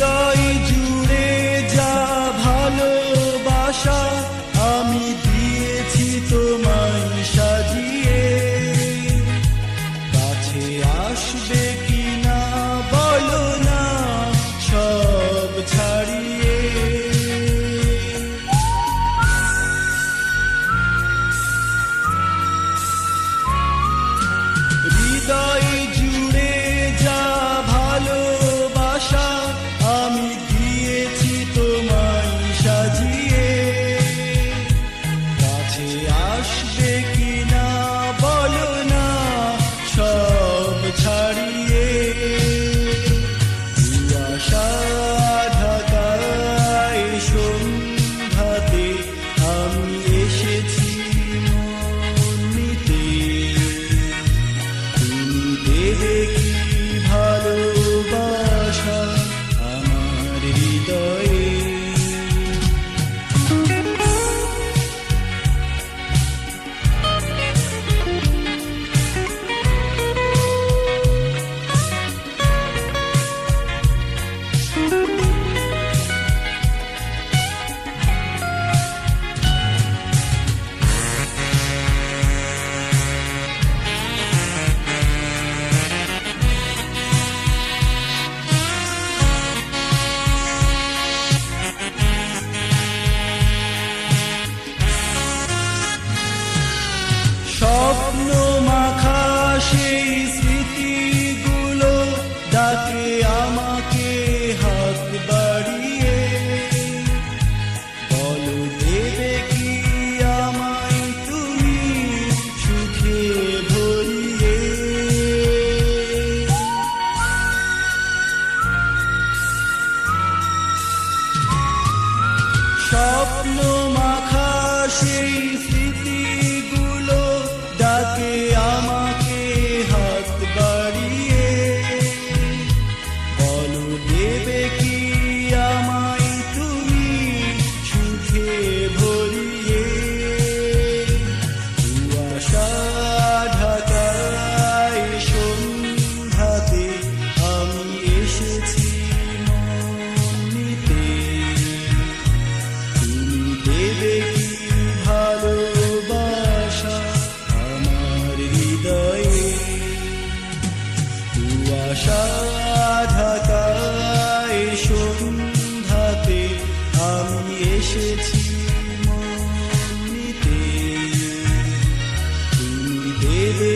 হৃদয় জুড়ে যা ভালোবাসা আমি দিয়েছি তোমায় সাজিয়ে, কাছে আসবে কিনা বলো না সব ছাড়িয়ে। হৃদয় জুড়ে যা ভালোবাসা আমি দিয়েছি তোমায় সাজিয়ে, কাছে আসবে কিনা বলো না সব ছাড়িয়ে। কুয়াশা ঢাকায় সন্ধ্যাতে আমি এসেছি মন নিতে, তুমি দেবে কি ভালোবাসা আমার হৃদয়ে। স্বপ্ন মাখা সেই স্মৃতিগুলো ডাকে আমাকে হাত বাড়িয়ে, বলো দেবে কি আমায় তুমি সুখে ভরিয়ে। স্বপ্ন মাখা সেই স্মৃতিগুলো ডাকে আমাকে হাত বাড়িয়ে, বলো দেবে কি আমায় তুমি সুখে ভরিয়ে। কুয়াশা ঢাকায় সন্ধ্যাতে আমি এসেছি মন নিতে, তুমি দেবে কি ভালোবাসা আমার হৃদয়ে। কুয়াশা ঢাকায় সন্ধ্যাতে আমি এসেছি মন নিতে, তুমি দেবে